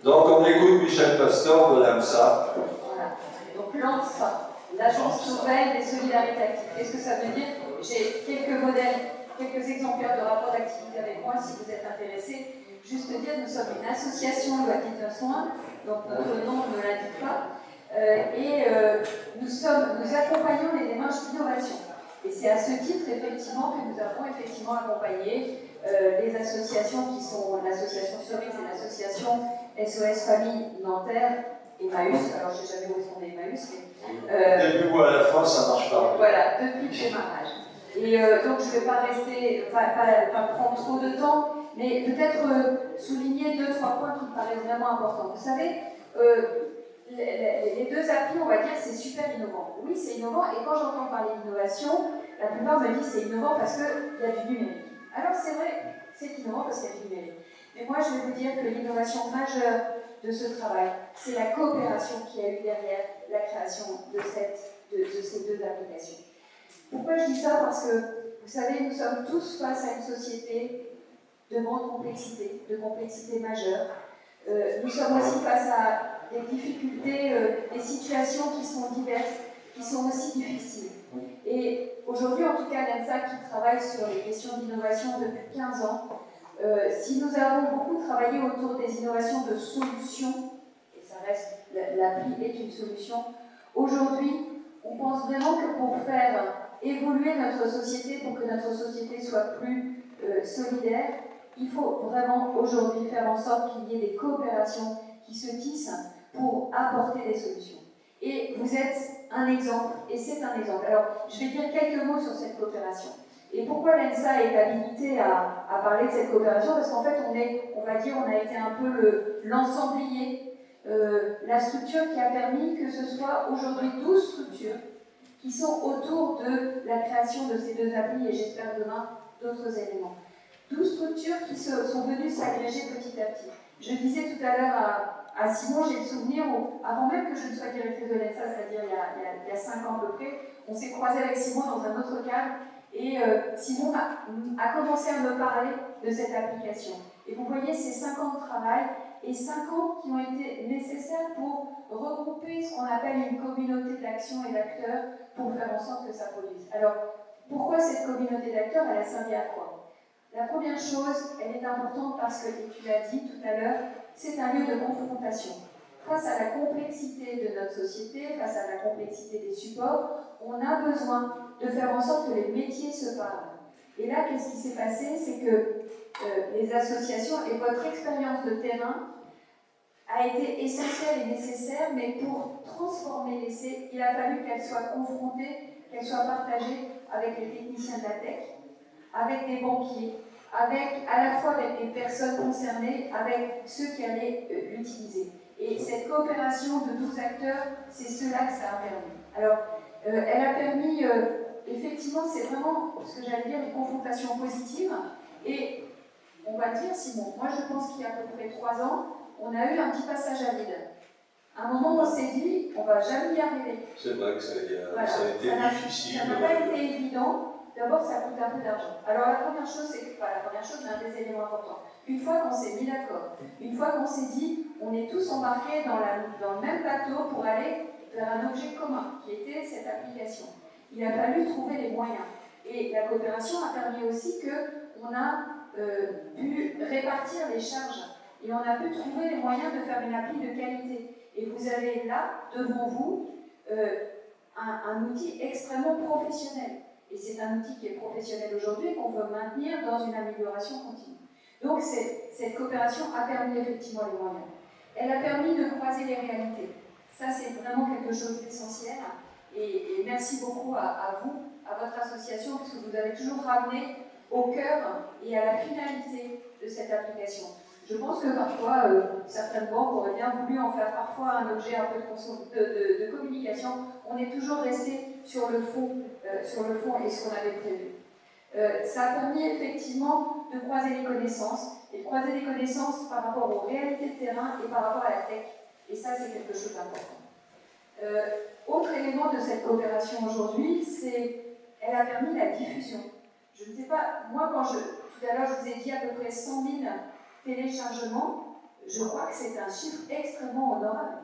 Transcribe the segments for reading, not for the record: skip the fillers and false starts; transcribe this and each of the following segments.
Donc on écoute Michel Pastor de l'AMSA. Voilà. Donc l'AMSA, l'Agence nouvelle des solidarités actives. Qu'est-ce que ça veut dire? J'ai quelques modèles, quelques exemplaires de rapports d'activité avec moi si vous êtes intéressés. Juste dire, nous sommes une association locative de soins, donc notre nom ne l'indique pas, nous accompagnons les démarches d'innovation. Et c'est à ce titre, effectivement, que nous avons effectivement accompagné les associations qui sont l'association Cerise et l'association SOS Famille Nanterre, Emmaüs, alors je ne sais jamais où est-ce qu'on est Emmaüs, mais... Début ou à la fin, ça marche pas. Voilà, depuis le démarrage. Et donc je ne vais pas rester, pas prendre trop de temps, mais peut-être souligner 2-3 points qui me paraissent vraiment importants. Vous savez, les deux applis, on va dire, c'est super innovant. Oui, c'est innovant, et quand j'entends parler d'innovation, la plupart me disent c'est innovant parce qu'il y a du numérique. Alors c'est vrai, c'est innovant parce qu'il y a du numérique. Mais moi, je vais vous dire que l'innovation majeure de ce travail, c'est la coopération qu'il y a eu derrière la création de ces deux applications. Pourquoi je dis ça? Parce que, vous savez, nous sommes tous face à une société de grande complexité, de complexité majeure. Nous sommes aussi face à des difficultés, des situations qui sont diverses, qui sont aussi difficiles. Et aujourd'hui, en tout cas, l'ANSA qui travaille sur les questions d'innovation depuis 15 ans, si nous avons beaucoup travaillé autour des innovations de solutions, et ça reste, l'appli est une solution, aujourd'hui, on pense vraiment que pour faire évoluer notre société, pour que notre société soit plus solidaire, il faut vraiment aujourd'hui faire en sorte qu'il y ait des coopérations qui se tissent pour apporter des solutions. Et vous êtes un exemple, et c'est un exemple. Alors, je vais dire quelques mots sur cette coopération. Et pourquoi l'ANSA est habilitée à parler de cette coopération? Parce qu'en fait, on a été un peu l'ensemblier, la structure qui a permis que ce soit aujourd'hui 12 structures qui sont autour de la création de ces deux applis, et j'espère demain d'autres éléments. 12 structures qui sont venues s'agréger petit à petit. Je disais tout à l'heure à Simon, j'ai le souvenir où, avant même que je ne sois directrice de l'ENSA, c'est-à-dire il y a 5 ans à peu près, on s'est croisé avec Simon dans un autre cadre, et Simon a commencé à me parler de cette application. Et vous voyez, ces 5 ans de travail, et 5 ans qui ont été nécessaires pour regrouper ce qu'on appelle une communauté d'action et d'acteurs pour faire en sorte que ça produise. Alors, pourquoi cette communauté d'acteurs? Elle a servi à quoi? La première chose, elle est importante parce que, et tu l'as dit tout à l'heure, c'est un lieu de confrontation. Face à la complexité de notre société, face à la complexité des supports, on a besoin de faire en sorte que les métiers se parlent. Et là, qu'est-ce qui s'est passé? C'est que les associations et votre expérience de terrain a été essentielle et nécessaire, mais pour transformer l'essai, il a fallu qu'elle soit confrontée, qu'elle soit partagée avec les techniciens de la tech, avec des banquiers, à la fois avec les personnes concernées, avec ceux qui allaient l'utiliser. Et cette coopération de 12 acteurs, c'est cela que ça a permis. Alors, elle a permis, effectivement, c'est vraiment ce que j'allais dire, une confrontation positive. Et on va dire, Simon, moi je pense qu'il y a à peu près 3 ans, on a eu un petit passage à vide. À un moment, on s'est dit, on ne va jamais y arriver. C'est vrai que ça a été difficile. Ça n'a pas été évident. D'abord, ça coûte un peu d'argent. Alors, la première chose, c'est pas la première chose, mais un des éléments importants. Une fois qu'on s'est mis d'accord, une fois qu'on s'est dit, on est tous embarqués dans le même bateau pour aller vers un objet commun, qui était cette application. Il a fallu trouver les moyens. Et la coopération a permis aussi qu'on a pu répartir les charges. Et on a pu trouver les moyens de faire une appli de qualité. Et vous avez là, devant vous, un outil extrêmement professionnel. Et c'est un outil qui est professionnel aujourd'hui et qu'on veut maintenir dans une amélioration continue. Donc cette coopération a permis effectivement les moyens. Elle a permis de croiser les réalités. Ça, c'est vraiment quelque chose d'essentiel. Et merci beaucoup à vous, à votre association, parce que vous avez toujours ramené au cœur et à la finalité de cette application. Je pense que parfois, certaines banques auraient bien voulu en faire parfois un objet un peu de communication. On est toujours resté sur le fond et ce qu'on avait prévu. Ça a permis effectivement de croiser les connaissances, et de croiser les connaissances par rapport aux réalités de terrain et par rapport à la tech. Et ça, c'est quelque chose d'important. Autre élément de cette coopération aujourd'hui, c'est qu'elle a permis la diffusion. Je ne sais pas, moi tout à l'heure je vous ai dit à peu près 100 000 téléchargements je crois que c'est un chiffre extrêmement honorable.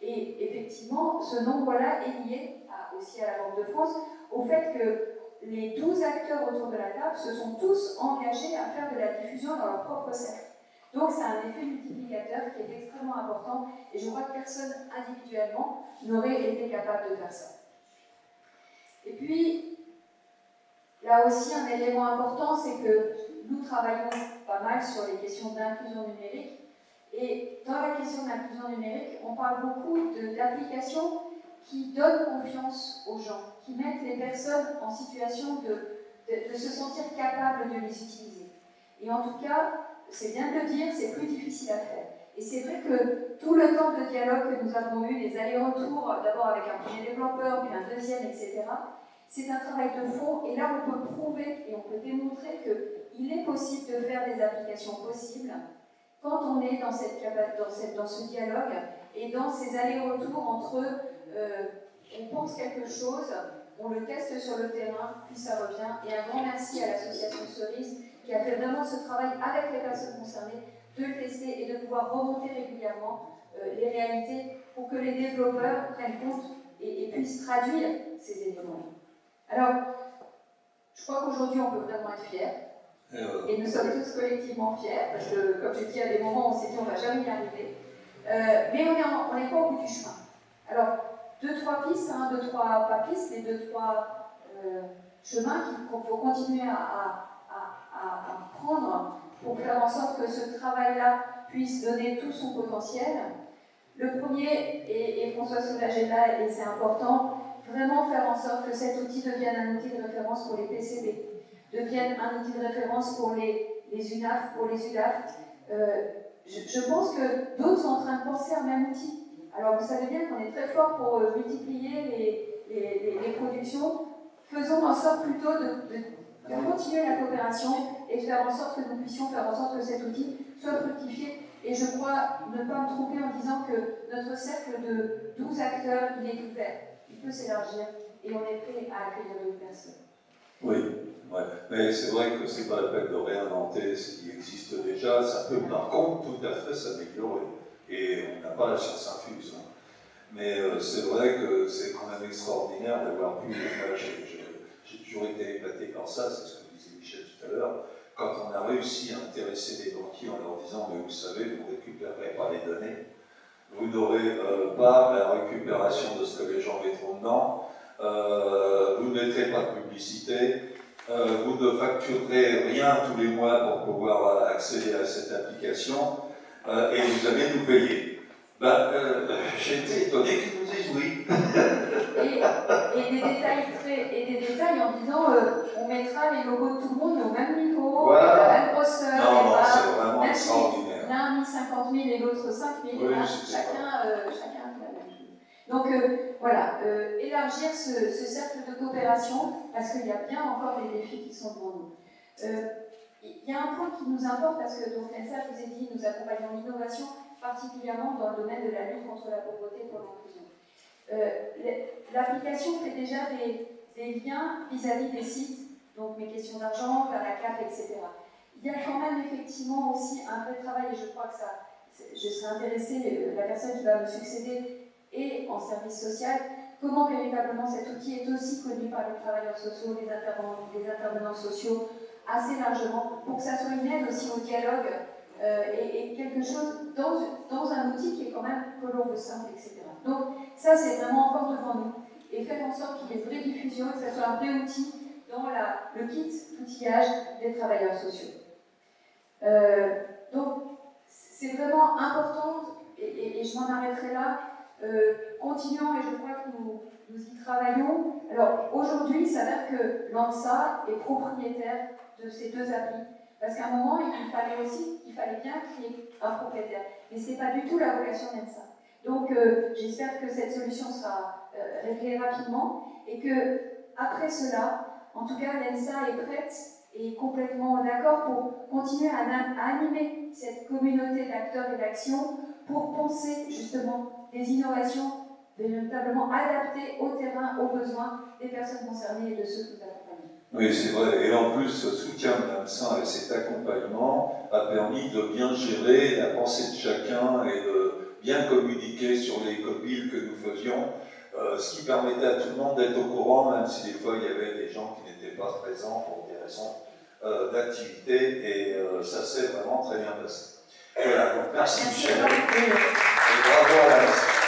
Et effectivement, ce nombre-là est lié aussi à la Banque de France, au fait que les 12 acteurs autour de la table se sont tous engagés à faire de la diffusion dans leur propre cercle. Donc c'est un effet multiplicateur qui est extrêmement important, et je crois que personne individuellement n'aurait été capable de faire ça. Et puis, là aussi, un élément important, c'est que nous travaillons pas mal sur les questions d'inclusion numérique. Et dans la question de l'inclusion numérique, on parle beaucoup d'applications qui donnent confiance aux gens, qui mettent les personnes en situation de se sentir capables de les utiliser. Et en tout cas, c'est bien de le dire, c'est plus difficile à faire. Et c'est vrai que tout le temps de dialogue que nous avons eu, les allers-retours, d'abord avec un premier développeur, puis un deuxième, etc., c'est un travail de fond, et là on peut prouver et on peut démontrer qu'il est possible de faire des applications possibles quand on est dans ce dialogue et dans ces allers-retours entre on pense quelque chose, on le teste sur le terrain, puis ça revient. Et un grand merci à l'association Cerise qui a fait vraiment ce travail avec les personnes concernées, de le tester et de pouvoir remonter régulièrement les réalités pour que les développeurs prennent compte et puissent traduire ces éléments. Alors, je crois qu'aujourd'hui on peut vraiment être fiers. Et nous sommes tous collectivement fiers, parce que, comme je dis, à des moments, on s'est dit on ne va jamais y arriver. Mais on n'est pas au bout du chemin. Alors, 2-3 pistes, pas pistes, mais 2-3 chemins qu'il faut continuer à prendre pour faire en sorte que ce travail-là puisse donner tout son potentiel. Le premier, et François Soulage est là, et c'est important, vraiment faire en sorte que cet outil devienne un outil de référence pour les PCB, devienne un outil de référence pour les UNAF, pour les UDAF. Je pense que d'autres sont en train de penser à un même outil. Alors vous savez bien qu'on est très fort pour multiplier les productions. Faisons en sorte plutôt de continuer la coopération et de faire en sorte que nous puissions faire en sorte que cet outil soit fructifié. Et je crois ne pas me tromper en disant que notre cercle de 12 acteurs, il est ouvert. Il peut s'élargir et on est prêt à accueillir une personne. Oui, ouais. Mais c'est vrai que c'est pas la peine de réinventer ce qui existe déjà. Ça peut par contre tout à fait s'améliorer. Et on n'a pas la science infuse. Hein. Mais c'est vrai que c'est quand même extraordinaire d'avoir pu. J'ai toujours été épaté par ça, c'est ce que disait Michel tout à l'heure. Quand on a réussi à intéresser les banquiers en leur disant mais vous savez, vous ne récupérerez pas les données, vous n'aurez pas la récupération de ce que les gens mettront dedans, vous ne mettrez pas de publicité, vous ne facturerez rien tous les mois pour pouvoir accéder à cette application, et vous allez nous payer. J'ai été étonné qu'ils nous disent oui. Et des détails en disant on mettra les logos de tout le monde au même niveau, voilà. à la même grosseur, non, c'est vraiment extraordinaire. L'un a mis 50 000 et l'autre 5 000, oui, chacun a fait la même chose. Donc voilà, élargir ce cercle de coopération, parce qu'il y a bien encore des défis qui sont devant nous. Il y a un point qui nous importe, parce que donc l'ENSA, je vous ai dit, nous accompagnons l'innovation, particulièrement dans le domaine de la lutte contre la pauvreté pour l'inclusion. L'application fait déjà des liens vis-à-vis des sites, donc mes questions d'argent, vers la CAF, etc. Il y a quand même effectivement aussi un vrai travail, et je crois que ça, je serais intéressée, la personne qui va me succéder est en service social, comment véritablement cet outil est aussi connu par les travailleurs sociaux, les intervenants sociaux, assez largement, pour que ça soit une aide aussi au dialogue et quelque chose dans un outil qui est quand même que l'on veut simple, etc. Donc ça c'est vraiment encore devant nous. Et faire en sorte qu'il y ait une vraie diffusion, que ça soit un vrai outil dans le kit d'outillage des travailleurs sociaux. Donc c'est vraiment important, et je m'en arrêterai là, continuons, et je crois que nous y travaillons. Alors aujourd'hui, il s'avère que l'ANSA est propriétaire de ces deux applis. Parce qu'à un moment, il fallait bien qu'il y ait un propriétaire. Mais ce n'est pas du tout la vocation d'ENSA. Donc j'espère que cette solution sera réglée rapidement et que après cela, en tout cas, l'ENSA est prête et complètement d'accord pour continuer à animer cette communauté d'acteurs et d'actions pour penser justement des innovations véritablement adaptées au terrain, aux besoins des personnes concernées et de ceux que vous accompagnez. Oui, c'est vrai. Et en plus, ce soutien de l'AMSA et cet accompagnement a permis de bien gérer la pensée de chacun et de bien communiquer sur les copiles que nous faisions, ce qui permettait à tout le monde d'être au courant, même si des fois il y avait des gens qui n'étaient pas présents pour des raisons d'activité, et ça s'est vraiment très bien passé. Voilà, donc merci Michel, et bravo à l'AMSA.